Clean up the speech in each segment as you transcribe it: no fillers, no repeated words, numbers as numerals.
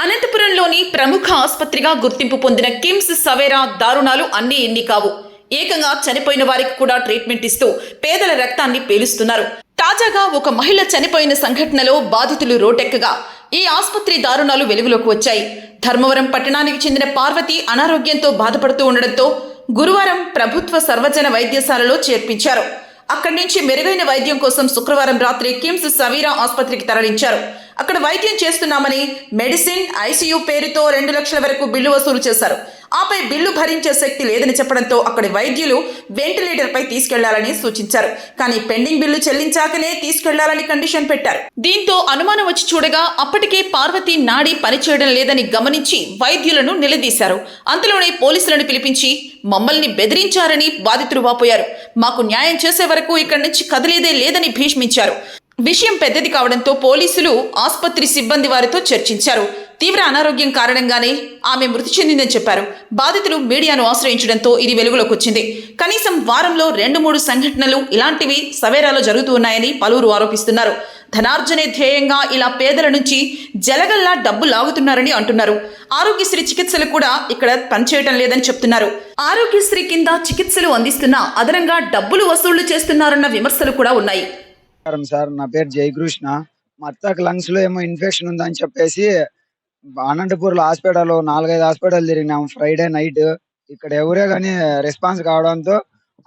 అనంతపురంలోని ప్రముఖ ఆసుపత్రిగా గుర్తింపు పొందిన కిమ్స్ సవేరా దారుణాలు అన్నీ ఎన్ని కావు. ఏకంగా చనిపోయిన వారికి కూడా ట్రీట్మెంట్ ఇస్తూ పేదల రక్తాన్ని పీలుస్తున్నారు. తాజాగా ఒక మహిళ చనిపోయిన సంఘటనలో బాధితులు రోడ్డెక్కగా ఈ ఆసుపత్రి దారుణాలు వెలుగులోకి వచ్చాయి. ధర్మవరం పట్టణానికి చెందిన పార్వతి అనారోగ్యంతో బాధపడుతూ ఉండడంతో గురువారం ప్రభుత్వ సర్వజన వైద్యశాలలో చేర్పించారు. అక్కడి నుంచి మెరుగైన వైద్యం కోసం శుక్రవారం రాత్రి కిమ్స్ సవీరా ఆసుపత్రికి తరలించారు. అక్కడ వైద్యం చేస్తున్నామని మెడిసిన్, ఐసీయూ పేరుతో 2 లక్షల వరకు బిల్లు వసూలు చేశారు. ఆపై బిల్లు భరించే శక్తి లేదని చెప్పడంతో అక్కడి వైద్యులు వెంటిలేటర్పై తీసుకెళ్లాలని సూచించారు. కానీ పెండింగ్ బిల్లు చెల్లించాకనే తీసుకెళ్లాలని కండిషన్ పెట్టారు. దీంతో అనుమానం వచ్చి చూడగా అప్పటికే పార్వతి నాడి పనిచేయడం లేదని గమనించి వైద్యులను నిలదీశారు. అంతలోనే పోలీసులను పిలిపించి మమ్మల్ని బెదిరించారని బాధితులు వాపోయారు. మాకు న్యాయం చేసే వరకు ఇక్కడి నుంచి కదిలేదే లేదని భీష్మించారు. విషయం పెద్దది కావడంతో పోలీసులు ఆసుపత్రి సిబ్బంది వారితో చర్చించారు. తీవ్ర అనారోగ్యం కారణంగానే ఆమె మృతి చెందిందని చెప్పారు. బాధితులు మీడియాను ఆశ్రయించడంతో ఇది వెలుగులోకి వచ్చింది. కనీసం వారంలో 2-3 సంఘటనలు ఇలాంటివి సవేరాలో జరుగుతూ ఉన్నాయని పలువురు ఆరోపిస్తున్నారు. ధనార్జనే ధ్యేయంగా ఇలా పేదల నుంచి జలగల్లా డబ్బు లాగుతున్నారని అంటున్నారు. ఆరోగ్యశ్రీ చికిత్సలు కూడా ఇక్కడ పనిచేయటం లేదని చెప్తున్నారు. ఆరోగ్యశ్రీ కింద చికిత్సలు అందిస్తున్నా అదనంగా డబ్బులు వసూళ్లు చేస్తున్నారన్న విమర్శలు కూడా ఉన్నాయి. సార్, నా పేరు జయకృష్ణ. మా అత్తకి లంగ్స్ లో ఏమో ఇన్ఫెక్షన్ ఉందని చెప్పేసి అనంతపూర్ లో హాస్పిటల్ 4-5 హాస్పిటల్ తిరిగినాం. ఫ్రైడే నైట్ ఇక్కడ ఎవరే కానీ రెస్పాన్స్ కావడంతో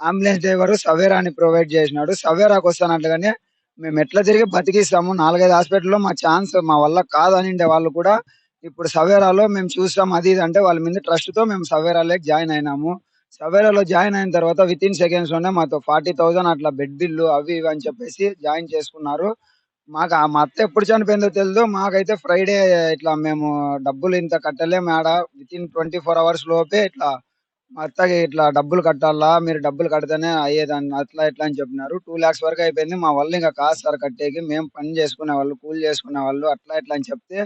అంబులెన్స్ డ్రైవర్ సవేరాని ప్రొవైడ్ చేసినాడు. సవేరాకి వస్తానట్లుగానే మేము ఎట్లా తిరిగి బతికిస్తాము, 4-5 హాస్పిటల్లో మా ఛాన్స్ మా వల్ల కాదని వాళ్ళు కూడా ఇప్పుడు సవేరాలో మేము చూస్తాం అది ఇది అంటే వాళ్ళ మీద ట్రస్ట్ తో మేము సవేరాలోకి జాయిన్ అయినాము. సవేరాలో జాయిన్ అయిన తర్వాత విత్ ఇన్ సెకండ్స్ లోనే మాతో 40,000 అట్లా బెడ్ బిల్లు అవి ఇవి అని చెప్పేసి జాయిన్ చేసుకున్నారు. మాకు మా అత్త ఎప్పుడు చనిపోయిందో తెలియదు. మాకైతే ఫ్రైడే ఇట్లా మేము డబ్బులు ఇంత కట్టలేము ఆడ విత్ ఇన్ 24 hours లోపే ఇట్లా మా అత్తకి ఇట్లా డబ్బులు కట్టాలా, మీరు డబ్బులు కడితేనే అయ్యేదాన్ని అట్లా ఇట్లా అని చెప్పినారు. 2 lakhs వరకు అయిపోయింది. మా వాళ్ళు ఇంకా కాదు సార్ కట్టేకి, మేము పని చేసుకునే వాళ్ళు, కూలి చేసుకునే వాళ్ళు అట్లా ఇట్లా అని చెప్తే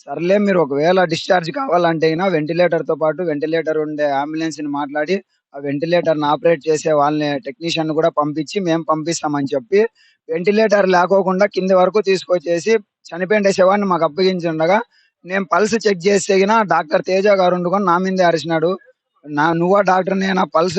సర్లే మీరు ఒకవేళ డిశ్చార్జ్ కావాలంటే వెంటిలేటర్ తో పాటు వెంటిలేటర్ ఉండే అంబులెన్స్ ని మాట్లాడి ఆ వెంటిలేటర్ ని ఆపరేట్ చేసే వాళ్ళని టెక్నీషియన్ కూడా పంపించి మేము పంపిస్తామని చెప్పి వెంటిలేటర్ లేకోకుండా కింది వరకు తీసుకొచ్చేసి చనిపోయిన శవాన్ని మాకు అప్పగించుండగా నేను పల్స్ చెక్ చేస్తే డాక్టర్ తేజ గారు ఉండుకొని నా మీదే అరిచినాడు. నువ్వా డాక్టర్, నేనా పల్స్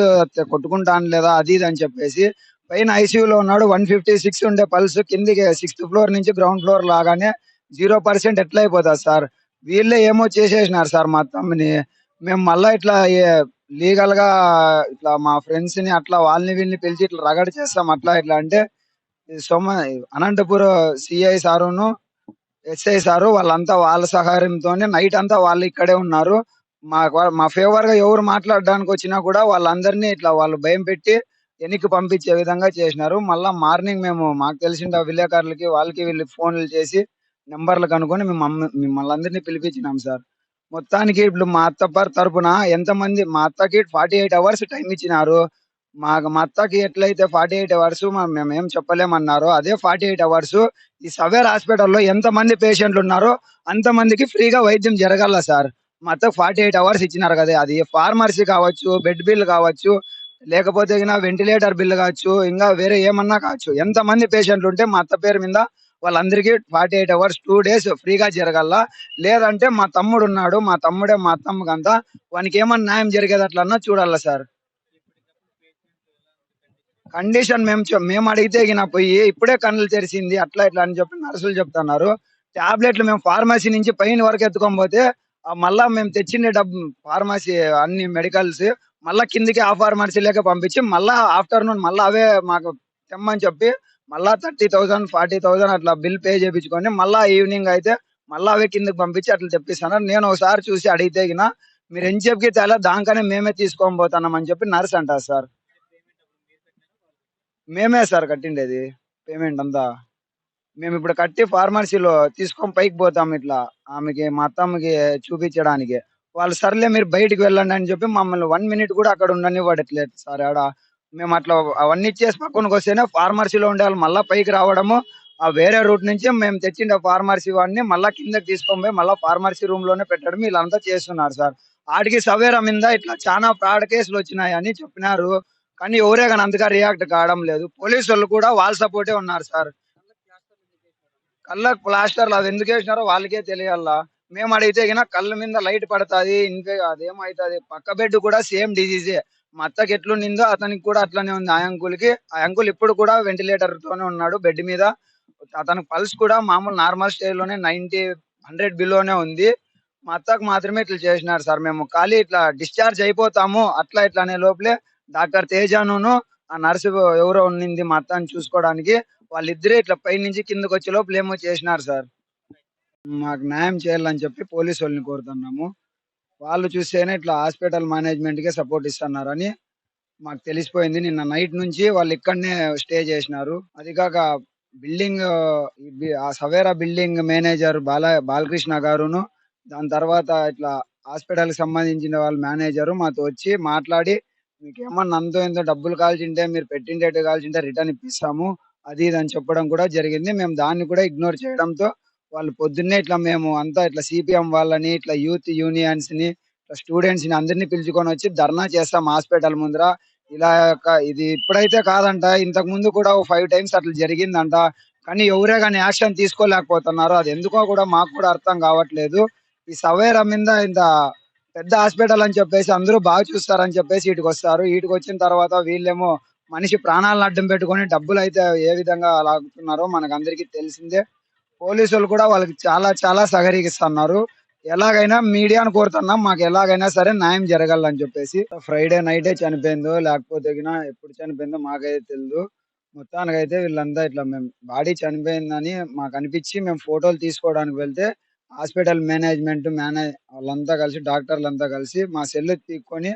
కొట్టుకుంటాను లేదా అది ఇది అని చెప్పేసి పైన ఐసీయూలో ఉన్నాడు. 156 ఉండే పల్స్ కిందికి 6th ఫ్లోర్ నుంచి గ్రౌండ్ ఫ్లోర్ లాగానే 0% ఎట్లా అయిపోతుంది సార్. వీళ్ళే ఏమో చేసేసినారు సార్ మా తమ్ముని. మేము మళ్ళా ఇట్లా లీగల్ గా ఇట్లా మా ఫ్రెండ్స్ ని అట్లా వాళ్ళని వీళ్ళని పిలిచి ఇట్లా రగడ చేస్తాం అట్లా ఇట్లా అంటే అనంతపురం సిఐ సారును ఎస్ఐ సారు వాళ్ళంతా వాళ్ళ సహాయంతోనే నైట్ అంతా వాళ్ళు ఇక్కడే ఉన్నారు. మా ఫేవర్ గా ఎవరు మాట్లాడడానికి వచ్చినా కూడా వాళ్ళందరినీ ఇట్లా వాళ్ళు భయం పెట్టి వెనక్కి పంపించే విధంగా చేసినారు. మళ్ళా మార్నింగ్ మేము మాకు తెలిసిన విలేకరులకి వాళ్ళకి వీళ్ళకి ఫోన్లు చేసి నెంబర్లు కనుక్కొని మిమ్మల్ని అందరినీ పిలిపించినాం సార్. మొత్తానికి ఇప్పుడు మా అత్త తరపున ఎంతమంది మా అత్తకి 48 hours టైం ఇచ్చినారు. మా అత్తకి ఎట్లయితే 48 hours మేము ఏం చెప్పలేమన్నారో అదే 48 hours ఈ సవేర్ హాస్పిటల్లో ఎంతమంది పేషెంట్లు ఉన్నారో అంతమందికి ఫ్రీగా వైద్యం జరగాల సార్. మా అత్తకు 48 hours ఇచ్చినారు కదా, అది ఫార్మసీ కావచ్చు, బెడ్ బిల్ కావచ్చు, లేకపోతే వెంటిలేటర్ బిల్ కావచ్చు, ఇంకా వేరే ఏమన్నా కావచ్చు. ఎంతమంది పేషెంట్లు ఉంటే మా అత్త పేరు మీద వాళ్ళందరికీ 48 hours 2 days ఫ్రీగా జరగాల. లేదంటే మా తమ్ముడు ఉన్నాడు, మా తమ్ముడే మా అత్తమ్మకంతా వానికి ఏమన్నా న్యాయం జరిగేది అట్లన్నా చూడాల సార్. కండిషన్ మేము అడిగితే పోయి ఇప్పుడే కన్నులు తెరిచింది అట్లా ఇట్లా అని చెప్పి నర్సులు చెప్తున్నారు. టాబ్లెట్లు మేము ఫార్మసీ నుంచి పైన వరకు ఎత్తుకొని పోతే మళ్ళా మేము తెచ్చిండే డబ్బు ఫార్మసీ అన్ని మెడికల్స్ మళ్ళా కిందికి ఆ ఫార్మసీలోకి పంపించి మళ్ళా ఆఫ్టర్నూన్ మళ్ళా అవే మాకు తెమ్మని చెప్పి మళ్ళా 30,000 40,000 అట్లా బిల్ పే చేయించుకొని మళ్ళా ఈవినింగ్ అయితే మళ్ళా అవే కిందకి పంపించి అట్లా తెప్పిస్తాను. నేను ఒకసారి చూసి అడిగితే మీరు ఏం చెప్పి తేలా దానికనే మేమే తీసుకొని పోతున్నాం అని చెప్పి నర్స్ అంటారు సార్. మేమే సార్ కట్టిండేది పేమెంట్ అంతా. మేము ఇప్పుడు కట్టి ఫార్మసీలో తీసుకొని పైకి పోతాం ఇట్లా ఆమెకి మా అత్తమ్మకి చూపించడానికి. వాళ్ళు సర్లే మీరు బయటికి వెళ్ళండి అని చెప్పి మమ్మల్ని 1 minute కూడా అక్కడ ఉండనివ్వట్లేదు సార్. ఆడ మేము అట్లా అవన్నీ ఇచ్చేసి పక్కనకి వస్తేనే ఫార్మసీలో ఉండే వాళ్ళు మళ్ళీ పైకి రావడము, ఆ వేరే రూట్ నుంచి మేము తెచ్చిండే ఫార్మసీ వాడిని మళ్ళీ కిందకి తీసుకొని పోయి మళ్ళీ ఫార్మసీ రూమ్ లోనే పెట్టడం వీళ్ళంతా చేస్తున్నారు సార్. ఆడికి సవేరా మీద ఇట్లా చాలా ఫ్రాడ్ కేసులు వచ్చినాయని చెప్పినారు. కానీ ఎవరే కానీ అంతగా రియాక్ట్ కావడం లేదు. పోలీసు వాళ్ళు కూడా వాళ్ళ సపోర్టే ఉన్నారు సార్. కళ్ళకు ప్లాస్టర్లు అవి ఎందుకు వేసినారో వాళ్ళకే తెలియాలా. మేము అడిగితే గిన కళ్ళ మీద లైట్ పడతాది. అదేమవుతుంది పక్క బెడ్ కూడా సేమ్ డిసీజే. మా అత్తకి ఎట్లుండిందో అతనికి కూడా అట్లనే ఉంది. ఆ అంకుల్ ఇప్పుడు కూడా వెంటిలేటర్ తోనే ఉన్నాడు బెడ్ మీద. అతని పల్స్ కూడా మామూలు నార్మల్ స్టేజ్ లోనే 90, 100 బిలోనే ఉంది. మా అత్తకు మాత్రమే ఇట్లా చేసినారు సార్. మేము ఖాళీ ఇట్లా డిశ్చార్జ్ అయిపోతాము అట్లా ఇట్లా అనే లోపలే డాక్టర్ తేజాను ఆ నర్సు ఎవరో ఉన్నింది మా అత్తని చూసుకోవడానికి. వాళ్ళిద్దరే ఇట్లా పై నుంచి కిందకి వచ్చే లోపల ఏమో చేసినారు సార్. మాకు న్యాయం చేయాలని చెప్పి పోలీసు వాళ్ళని కోరుతున్నాము. వాళ్ళు చూస్తేనే ఇట్లా హాస్పిటల్ మేనేజ్మెంట్ కే సపోర్ట్ ఇస్తున్నారని మాకు తెలిసిపోయింది. నిన్న నైట్ నుంచి వాళ్ళు ఇక్కడనే స్టే చేసినారు. అది కాక బిల్డింగ్ ఆ సవేరా బిల్డింగ్ మేనేజర్ బాలకృష్ణ గారును, దాని తర్వాత ఇట్లా హాస్పిటల్ కి సంబంధించిన వాళ్ళ మేనేజర్ మాతో వచ్చి మాట్లాడి, మీకు ఏమన్నా అంతో ఎంతో డబ్బులు కావాల్సింటే మీరు పెట్టిండేట్టు కావాల్సింటే రిటర్న్ ఇప్పిస్తాము అది ఇది అని చెప్పడం కూడా జరిగింది. మేము దాన్ని కూడా ఇగ్నోర్ చేయడంతో వాళ్ళు పొద్దున్నే ఇట్లా మేము అంతా ఇట్లా సిపిఎం వాళ్ళని, ఇట్లా యూత్ యూనియన్స్ ని, స్టూడెంట్స్ ని అందరినీ పిలుచుకొని వచ్చి ధర్నా చేస్తాం హాస్పిటల్ ముందర. ఇది ఇప్పుడైతే కాదంట, ఇంతకు ముందు కూడా ఓ 5 టైమ్స్ అట్లా జరిగిందంట. కానీ ఎవరే గాని యాక్షన్ తీసుకోలేకపోతున్నారు. అది ఎందుకో కూడా మాకు కూడా అర్థం కావట్లేదు. ఈ సవేరా మీద ఇంత పెద్ద హాస్పిటల్ అని చెప్పేసి అందరూ బాగా చూస్తారని చెప్పేసి ఈటికి వస్తారు. ఈటికి వచ్చిన తర్వాత వీళ్ళేమో మనిషి ప్రాణాలను అడ్డం పెట్టుకొని డబ్బులు అయితే ఏ విధంగా లాగుతున్నారో మనకు అందరికీ తెలిసిందే. పోలీసులు కూడా వాళ్ళకి చాలా చాలా సహకరిస్తున్నారు. ఎలాగైనా మీడియాను కోరుతున్నాం, మాకు ఎలాగైనా సరే న్యాయం జరగాలని చెప్పేసి. ఫ్రైడే నైటే చనిపోయిందో లేకపోతే గిన ఎప్పుడు చనిపోయిందో మాకైతే తెలియదు. మొత్తానికైతే వీళ్ళంతా ఇట్లా మేము బాడీ చనిపోయిందని మాకు అనిపించి మేము ఫోటోలు తీసుకోవడానికి వెళ్తే హాస్పిటల్ వాళ్ళంతా కలిసి డాక్టర్లంతా కలిసి మా సెల్ తీసుకొని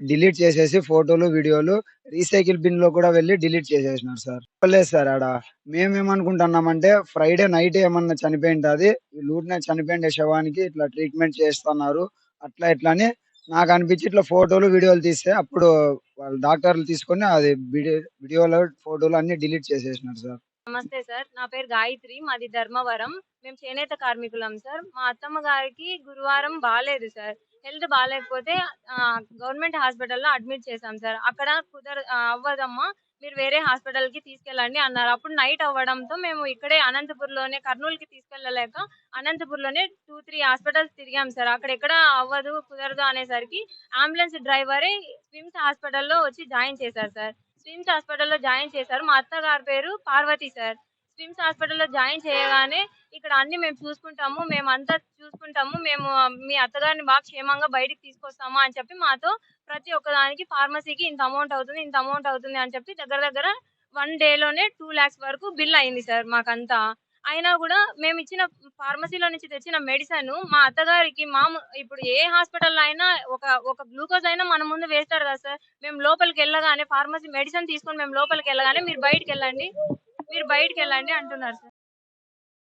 డిలీట్ చేసేసి ఫోటోలు వీడియోలు రీసైకిల్ బిన్ లో కూడా వెళ్ళి డిలీట్ చేసేసినారు సార్. చెప్పలేదు సార్ ఆడ. మేమేమనుకుంటున్నామంటే ఫ్రైడే నైట్ ఏమన్నా చనిపోయింటది, వీళ్ళూరినే చనిపోయిన శవానికి ఇట్లా ట్రీట్మెంట్ చేస్తున్నారు అట్లా ఇట్లా అని నాకు అనిపించి ఇట్లా ఫోటోలు వీడియోలు తీస్తే అప్పుడు వాళ్ళు డాక్టర్లు తీసుకొని అది వీడియోలో ఫోటోలు అన్ని డిలీట్ చేసేసినారు సార్. నమస్తే సార్. నా పేరు గాయత్రి. మాది ధర్మవరం. మేము చేనేత కార్మికులం సార్. మా అత్తమ్మ గారికి గురువారం బాలేదు సార్. హెల్త్ బాలేకపోతే గవర్నమెంట్ హాస్పిటల్‌లో అడ్మిట్ చేశాం సార్. అక్కడ అవ్వదమ్మా, మీరు వేరే హాస్పిటల్‌కి తీసుకెళ్ళండి అన్నారు. అప్పుడు నైట్ అవ్వడంతో మేము ఇక్కడే అనంతపూర్‌లోనే, కర్నూలుకి తీసుకెళ్ళలేక అనంతపూర్‌లోనే 2, 3 హాస్పిటల్స్ తిరిగాం సార్. అక్కడ ఎక్కడ అవ్వదు, కుదరదు అనేసరికి అంబులెన్స్ డ్రైవరే స్విమ్స్ హాస్పిటల్‌లో వచ్చి జాయిన్ చేశారు సార్. స్విమ్స్ హాస్పిటల్‌లో జాయిన్ చేశారు. మా అత్తగారి పేరు పార్వతి సార్. స్విమ్స్ హాస్పిటల్‌లో జాయిన్ చేయగానే ఇక్కడ అన్ని మేము చూసుకుంటాము, మేమంతా చూసుకుంటాము, మేము మీ అత్తగారిని బాగా క్షేమంగా బయటికి తీసుకొస్తాము అని చెప్పి మాతో ప్రతి ఒక్కదానికి ఫార్మసీకి ఇంత అమౌంట్ అవుతుంది, ఇంత అమౌంట్ అవుతుంది అని చెప్పి దగ్గర దగ్గర 1 డేలోనే 2 lakhs వరకు బిల్ అయింది సార్ మాకంతా. అయినా కూడా మేము ఇచ్చిన ఫార్మసీలో నుంచి తెచ్చిన మెడిసిన్ మా అత్తగారికి ఇప్పుడు ఏ హాస్పిటల్‌లో అయినా ఒక గ్లూకోజ్ అయినా మన ముందు వేస్తారు కదా సార్. మేము లోపలికెళ్ళగానే ఫార్మసీ మెడిసిన్ తీసుకొని మేము లోపలికెళ్ళగానే మీరు బయటికెళ్ళండి అంటున్నారు సార్.